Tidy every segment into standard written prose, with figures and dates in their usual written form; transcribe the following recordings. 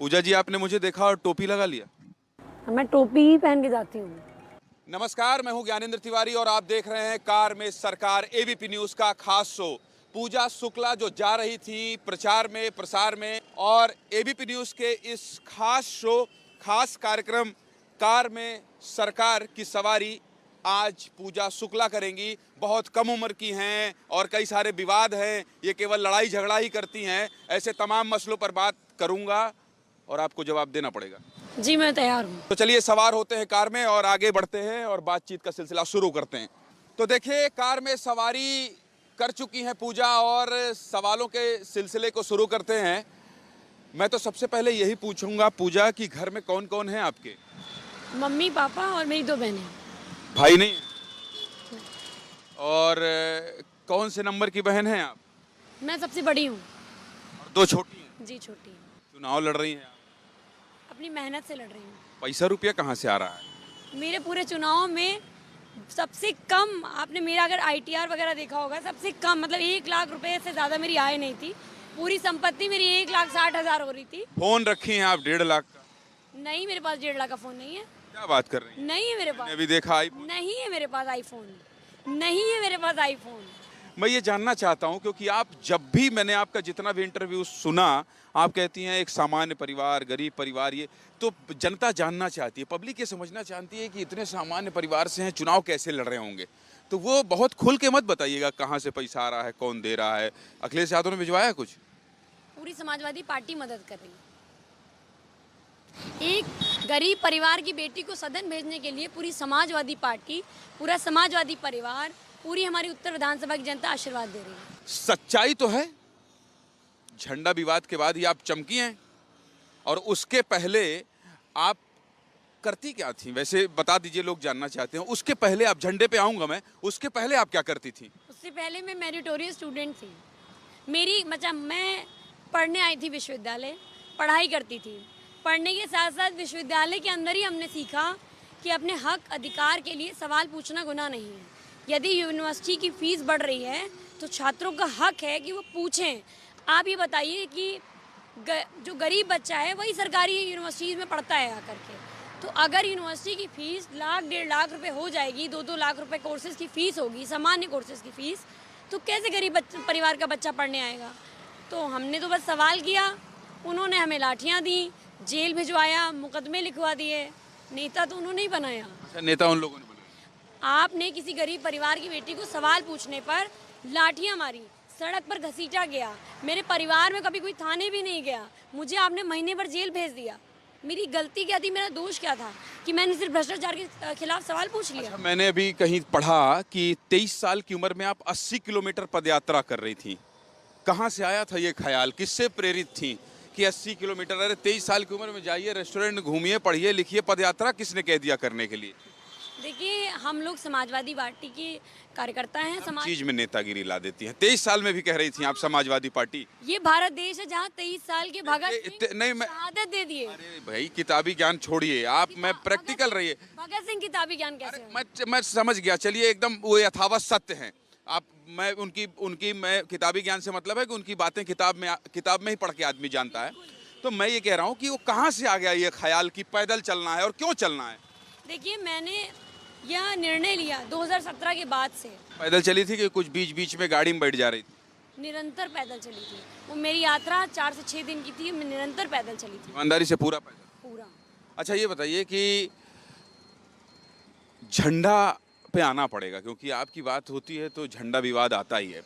पूजा जी, आपने मुझे देखा और टोपी लगा लिया। मैं टोपी ही पहन के जाती हूँ। नमस्कार, मैं हूं ज्ञानेंद्र तिवारी और आप देख रहे हैं कार में सरकार, एबीपी न्यूज का खास शो। पूजा शुक्ला जो जा रही थी प्रचार में, प्रसार में, और एबीपी न्यूज के इस खास शो, खास कार्यक्रम कार में सरकार की सवारी आज पूजा शुक्ला करेंगी। बहुत कम उम्र की हैं और कई सारे विवाद हैं, ये केवल लड़ाई झगड़ा ही करती हैं। ऐसे तमाम मसलों पर बात करूंगा और आपको जवाब देना पड़ेगा। जी मैं तैयार हूँ। तो चलिए सवार होते हैं कार में और आगे बढ़ते हैं और बातचीत का सिलसिला शुरू करते हैं। तो देखिए, कार में सवारी कर चुकी हैं पूजा और सवालों के सिलसिले को शुरू करते हैं। मैं तो सबसे पहले यही पूछूंगा पूजा कि घर में कौन कौन है आपके? मम्मी पापा और मेरी 2 बहनें। भाई नहीं? और कौन से नंबर की बहन हैं आप? मैं सबसे बड़ी हूँ। और 2 छोटी हैं? जी छोटी हूँ। चुनाव लड़ रही हैं आप? अपनी मेहनत से लड़ रही हूँ। पैसा रुपया कहाँ से आ रहा है? मेरे पूरे चुनाव में सबसे कम, आपने मेरा अगर ITR वगैरह देखा होगा, सबसे कम मतलब 1 लाख रुपए से ज़्यादा मेरी आय नहीं थी। पूरी संपत्ति मेरी 1,60,000 हो रही थी। फोन रखी हैं आप 1.5 लाख का? नहीं, मेरे पास 1.5 लाख का फ़ोन नहीं है। क्या बात कर रही हैं? नहीं है मेरे पास। अभी देखा iPhone? नहीं है मेरे पास आईफोन। नहीं है मेरे पास आईफोन। मैं ये जानना चाहता हूं क्योंकि आप जब भी, मैंने आपका जितना भी इंटरव्यू सुना, आप कहती हैं एक सामान्य परिवार, गरीब परिवार। ये तो जनता जानना चाहती है, पब्लिक ये समझना चाहती है कि इतने सामान्य परिवार से हैं, चुनाव कैसे लड़ रहे होंगे। तो वो बहुत खुल के मत बताइएगा कहाँ से पैसा आ रहा है, कौन दे रहा है। अखिलेश यादव ने भिजवाया कुछ? पूरी समाजवादी पार्टी मदद कर रही है। एक गरीब परिवार की बेटी को सदन भेजने के लिए पूरी समाजवादी पार्टी, पूरा समाजवादी परिवार, पूरी हमारी उत्तर विधानसभा की जनता आशीर्वाद दे रही है। सच्चाई तो है, झंडा विवाद के बाद ही आप चमकी हैं, और उसके पहले आप करती क्या थी? वैसे बता दीजिए, लोग जानना चाहते हैं। उसके पहले, आप झंडे पे आऊंगा मैं, उसके पहले आप क्या करती थी? उससे पहले मैं मेरिटोरियस स्टूडेंट थी। मेरी मतलब मैं पढ़ने आई थी विश्वविद्यालय, पढ़ाई करती थी। पढ़ने के साथ साथ विश्वविद्यालय के अंदर ही हमने सीखा कि अपने हक अधिकार के लिए सवाल पूछना गुनाह नहीं है। यदि यूनिवर्सिटी की फ़ीस बढ़ रही है तो छात्रों का हक है कि वो पूछें। आप ये बताइए कि जो गरीब बच्चा है वही सरकारी यूनिवर्सिटीज़ में पढ़ता है आकर के, तो अगर यूनिवर्सिटी की फ़ीस 1,00,000 1,50,000 रुपये हो जाएगी, 2-2 लाख रुपए कोर्सेज़ की फ़ीस होगी, सामान्य कोर्सेज़ की फ़ीस, तो कैसे गरीब परिवार का बच्चा पढ़ने आएगा? तो हमने तो बस सवाल किया, उन्होंने हमें लाठियाँ दी, जेल भिजवाया, मुकदमे लिखवा दिए। नेता तो उन्होंने ही बनाया। अच्छा, नेता उन लोगों ने बनाया। आपने किसी गरीब परिवार की बेटी को सवाल पूछने पर लाठियां मारी, सड़क पर घसीटा गया। मेरे परिवार में कभी कोई थाने भी नहीं गया, मुझे आपने महीने भर जेल भेज दिया। मेरी गलती क्या थी, मेरा दोष क्या था कि मैंने सिर्फ भ्रष्टाचार के खिलाफ सवाल पूछ लिया? अच्छा, मैंने अभी कहीं पढ़ा कि 23 साल की उम्र में आप 80 किलोमीटर पदयात्रा कर रही थी। कहाँ से आया था ये ख्याल, किससे प्रेरित थी कि 80 किलोमीटर? अरे 23 साल की उम्र में जाइए, रेस्टोरेंट घूमिए, पढ़िए लिखिए, पदयात्रा किसने कह दिया करने के लिए? देखिए, हम लोग समाजवादी पार्टी के कार्यकर्ता हैं। चीज में नेतागिरी ला देती हैं। 23 साल में भी कह रही थी आप समाजवादी पार्टी। ये भारत देश है जहाँ 23 साल के भगत सिंह शहादत दे दिए। अरे भाई, किताबी ज्ञान छोड़िए आप, मैं प्रैक्टिकल रहिए। भगत सिंह किताबी ज्ञान कैसे? मैं समझ गया, चलिए एकदम वो यथावत सत्य हैं आप। मैं उनकी मैं किताबी ज्ञान से मतलब है कि उनकी बातें किताब में ही पढ़ के आदमी जानता है। तो मैं ये कह रहा हूँ कि वो कहाँ से आ गया ये ख्याल कि पैदल चलना है, और क्यों चलना है? देखिए, मैंने यह निर्णय लिया 2017 के बाद से। पैदल चली थी कि कुछ बीच बीच में गाड़ी में बैठ जा रही थी? निरंतर पैदल चली थी। वो मेरी यात्रा 4 से 6 दिन की थी, मैं निरंतर पैदल चली थी। ईमानदारी से पूरा पैदल? पूरा। अच्छा, ये बताइए कि झंडा पे आना पड़ेगा क्योंकि आपकी बात होती है तो झंडा विवाद आता ही है।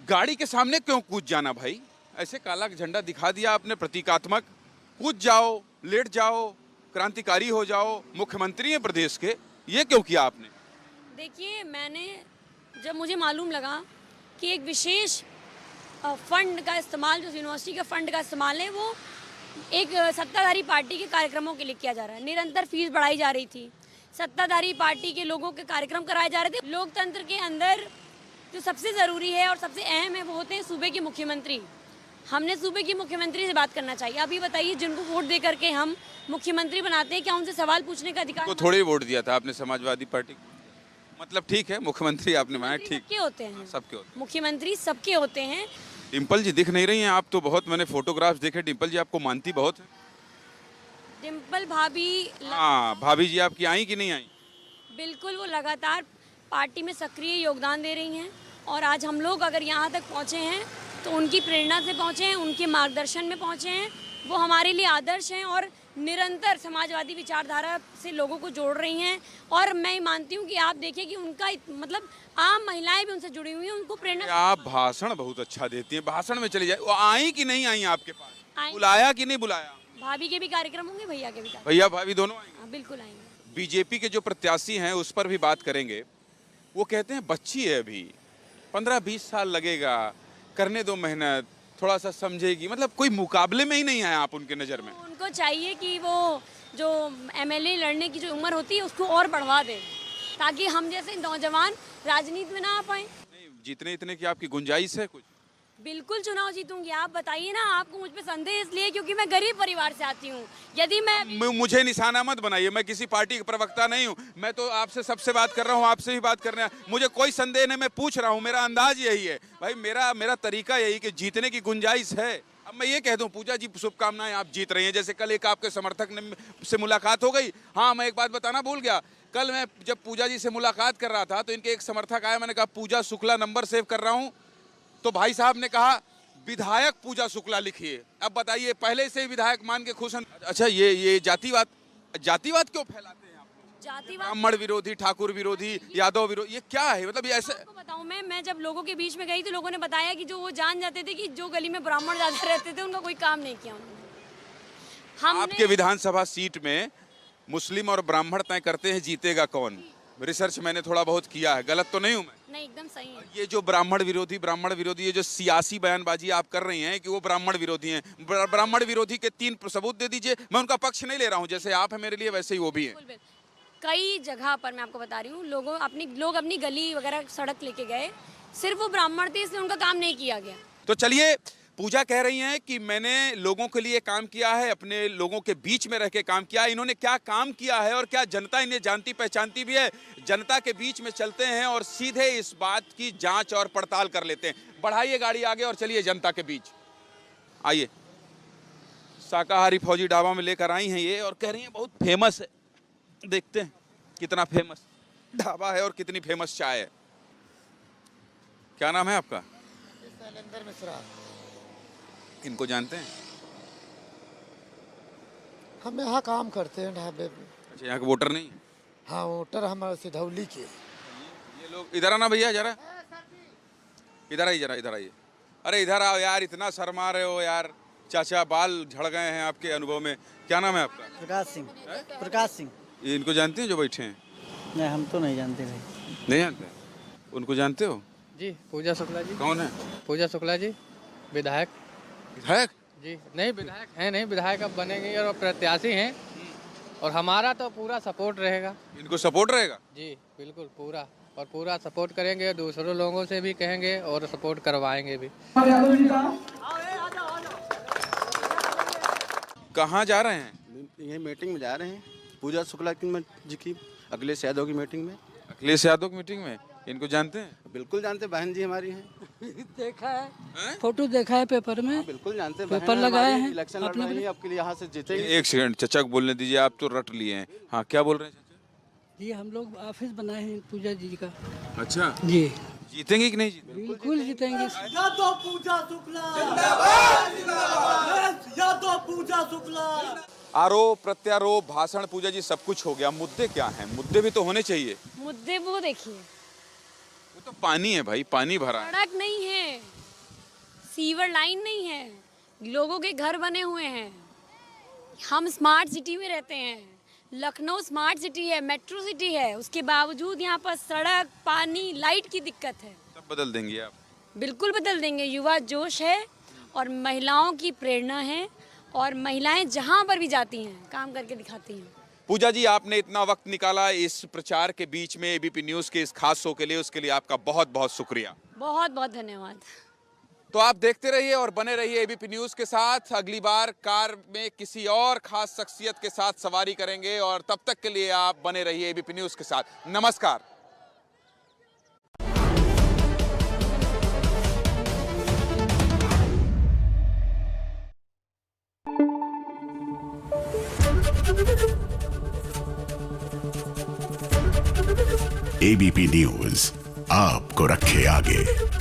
गाड़ी के सामने क्यों कूद जाना भाई? ऐसे काला झंडा दिखा दिया आपने, प्रतीकात्मक। कूद जाओ, लेट जाओ, क्रांतिकारी हो जाओ, मुख्यमंत्री हैं प्रदेश के, ये क्यों किया आपने? देखिए, मैंने जब मुझे मालूम लगा कि एक विशेष फंड का इस्तेमाल, जो यूनिवर्सिटी का फंड का इस्तेमाल है, वो एक सत्ताधारी पार्टी के कार्यक्रमों के लिए किया जा रहा है। निरंतर फीस बढ़ाई जा रही थी, सत्ताधारी पार्टी के लोगों के कार्यक्रम कराए जा रहे थे। लोकतंत्र के अंदर जो सबसे ज़रूरी है और सबसे अहम है वो होते हैं सूबे के मुख्यमंत्री। हमने सूबे की मुख्यमंत्री से बात करना चाहिए। आप ये बताइए, जिनको वोट दे करके हम मुख्यमंत्री बनाते हैं, क्या उनसे सवाल पूछने का अधिकार? तो थोड़ी वोट दिया था आपने समाजवादी पार्टी को? मतलब ठीक है, मुख्यमंत्री आपने बनाया, ठीक। सबके होते हैं, सबके होते हैं। मुख्यमंत्री सबके होते हैं। डिम्पल जी दिख नहीं रही हैं आप तो बहुत, मैंने फोटोग्राफ्स देखे, डिम्पल जी आपको मानती बहुत है। डिम्पल भाभी हाँ भाभी जी आपकी आई कि नहीं आई? बिल्कुल, वो लगातार पार्टी में सक्रिय योगदान दे रही हैं और आज हम लोग अगर यहाँ तक पहुँचे हैं तो उनकी प्रेरणा से पहुँचे हैं, उनके मार्गदर्शन में पहुँचे हैं। वो हमारे लिए आदर्श हैं और निरंतर समाजवादी विचारधारा से लोगों को जोड़ रही हैं। और मैं मानती हूँ कि आप देखिए कि उनका मतलब आम महिलाएं भी उनसे जुड़ी हुई हैं, उनको प्रेरणा। आप भाषण बहुत अच्छा देती हैं, भाषण में चली जाए। वो आई कि नहीं आई आपके पास? आई। बुलाया कि नहीं बुलाया? भाभी के भी कार्यक्रम होंगे, भैया के भी कार्यक्रम। भैया भाभी दोनों आएंगे? हाँ, बिल्कुल आएंगे। बीजेपी के जो प्रत्याशी हैं उस पर भी बात करेंगे। वो कहते हैं बच्ची है अभी, 15-20 साल लगेगा, करने दो मेहनत, थोड़ा सा समझेगी, मतलब कोई मुकाबले में ही नहीं है आप उनके नज़र में। उनको चाहिए कि वो जो एमएलए लड़ने की जो उम्र होती है उसको और बढ़वा दें, ताकि हम जैसे नौजवान राजनीति में ना आ पाए। नहीं, जीतने इतने की आपकी गुंजाइश है कुछ? बिल्कुल चुनाव जीतूंगी। आप बताइए ना, आपको मुझ पे संदेह इसलिए क्योंकि मैं गरीब परिवार से आती हूँ। यदि मैं मुझे निशाना मत बनाइए, मैं किसी पार्टी का प्रवक्ता नहीं हूँ। मैं तो आपसे सबसे बात कर रहा हूँ, आपसे भी बात करना है। मुझे कोई संदेह नहीं, मैं पूछ रहा हूँ, मेरा अंदाज यही है भाई, मेरा तरीका यही कि जीतने की गुंजाइश है। अब मैं ये कह दूं पूजा जी शुभकामनाएं, आप जीत रही हैं। जैसे कल एक आपके समर्थक से मुलाकात हो गई। हाँ, मैं एक बात बताना भूल गया, कल मैं जब पूजा जी से मुलाकात कर रहा था तो इनके एक समर्थक आया, मैंने कहा पूजा शुक्ला नंबर सेव कर रहा हूँ, तो भाई साहब ने कहा विधायक पूजा शुक्ला लिखिए। अब बताइए, पहले से ही विधायक मान के खुश हैं। अच्छा, ये जातिवाद क्यों फैलाते हैं आप लोग? जातिवाद, ब्राह्मण विरोधी, ठाकुर विरोधी, यादव विरोधी, ये क्या है? मतलब ये ऐसे आपको बताऊं, मैं जब लोगों के बीच में गई तो लोगों ने बताया कि जो वो जान जाते थे कि जो गली में ब्राह्मण ज्यादा रहते थे उनका कोई काम नहीं किया उन्होंने। आपके विधानसभा सीट में मुस्लिम और ब्राह्मण तय करते हैं जीतेगा कौन। रिसर्च मैंने थोड़ा बहुत किया है, गलत तो नहीं हूं मैं? नहीं, एकदम सही है। ये जो ब्राह्मण विरोधी ये जो सियासी बयानबाजी आप कर रही हैं कि वो ब्राह्मण विरोधी हैं, ब्राह्मण विरोधी के 3 सबूत दे दीजिए। मैं उनका पक्ष नहीं ले रहा हूं, जैसे आप हैं मेरे लिए वैसे ही वो भी हैं। कई जगह पर मैं आपको बता रही हूँ, लोग अपनी गली वगैरह सड़क लेके गए, सिर्फ वो ब्राह्मण थे इसलिए उनका काम नहीं किया गया। तो चलिए, पूजा कह रही हैं कि मैंने लोगों के लिए काम किया है, अपने लोगों के बीच में रह के काम किया है। इन्होंने क्या काम किया है और क्या जनता इन्हें जानती पहचानती भी है? जनता के बीच में चलते हैं और सीधे इस बात की जांच और पड़ताल कर लेते हैं। बढ़ाइए गाड़ी आगे और चलिए जनता के बीच। आइए, शाकाहारी फौजी ढाबा में लेकर आई हैं ये और कह रही हैं बहुत फेमस है। देखते हैं कितना फेमस ढाबा है और कितनी फेमस चाय है। क्या नाम है आपका? शैलेंद्र मिश्रा। इनको जानते हैं? हम यहाँ काम करते हैं ढाबे पे। अच्छा, यहाँ के वोटर नहीं? हाँ, वोटर हमारे सिधौली के। ये लोग इधर आना भैया, जरा इधर आइए, जरा इधर आइए। अरे इधर आओ यार, इतना शर्मा रहे हो यार। चाचा बाल झड़ गए हैं आपके अनुभव में। क्या नाम है आपका? प्रकाश सिंह। प्रकाश सिंह। ये इनको जानते हैं जो बैठे हैं? नहीं, हम तो नहीं जानते भाई। नहीं जानते? उनको जानते हो? जी, पूजा शुक्ला जी। कौन है? पूजा शुक्ला जी, विधायक। विधायक? जी नहीं, विधायक हैं नहीं, विधायक अब बनेंगे और प्रत्याशी हैं और हमारा तो पूरा सपोर्ट रहेगा। इनको सपोर्ट रहेगा? जी बिल्कुल, पूरा और पूरा सपोर्ट करेंगे, दूसरों लोगों से भी कहेंगे और सपोर्ट करवाएंगे भी। कहाँ जा रहे हैं? ये मीटिंग में जा रहे हैं, पूजा शुक्ला जी की, अखिलेश यादव की मीटिंग में। अखिलेश यादव की मीटिंग में? इनको जानते हैं? बिल्कुल जानते, बहन जी हमारी हैं। देखा है, फोटो देखा है पेपर में। बिल्कुल जानते, पेपर लगाए हैं। इलेक्शन लड़ रही है, आपके लिए यहाँ से जीतेंगे। एक सेकंड, चचा को बोलने दीजिए, आप तो रट लिए हैं। हाँ, क्या बोल रहे हैं चाचा? जी, हम लोग ऑफिस बनाए हैं पूजा जी का। अच्छा, जी जीतेंगे कि नहीं जीतेंगे? बिल्कुल जीतेंगे। यादव पूजा शुक्ला जिंदाबाद, जिंदाबाद। यादव पूजा शुक्ला। आरोप प्रत्यारोप भाषण, पूजा जी सब कुछ हो गया, मुद्दे क्या हैं? मुद्दे भी तो होने चाहिए। मुद्दे वो देखिए, वो तो पानी है भाई, पानी भरा है। सड़क नहीं है, सीवर लाइन नहीं है, लोगों के घर बने हुए हैं। हम स्मार्ट सिटी में रहते हैं, लखनऊ स्मार्ट सिटी है, मेट्रो सिटी है, उसके बावजूद यहाँ पर सड़क, पानी, लाइट की दिक्कत है। सब बदल देंगे आप? बिल्कुल बदल देंगे। युवा जोश है और महिलाओं की प्रेरणा है और महिलाएं जहाँ पर भी जाती हैं काम करके दिखाती हैं। पूजा जी, आपने इतना वक्त निकाला इस प्रचार के बीच में एबीपी न्यूज़ के इस खास शो के लिए, उसके लिए आपका बहुत बहुत शुक्रिया। बहुत बहुत धन्यवाद। तो आप देखते रहिए और बने रहिए एबीपी न्यूज़ के साथ। अगली बार कार में किसी और खास शख्सियत के साथ सवारी करेंगे और तब तक के लिए आप बने रहिए एबीपी न्यूज़ के साथ। नमस्कार। एबीपी न्यूज आपको रखे आगे।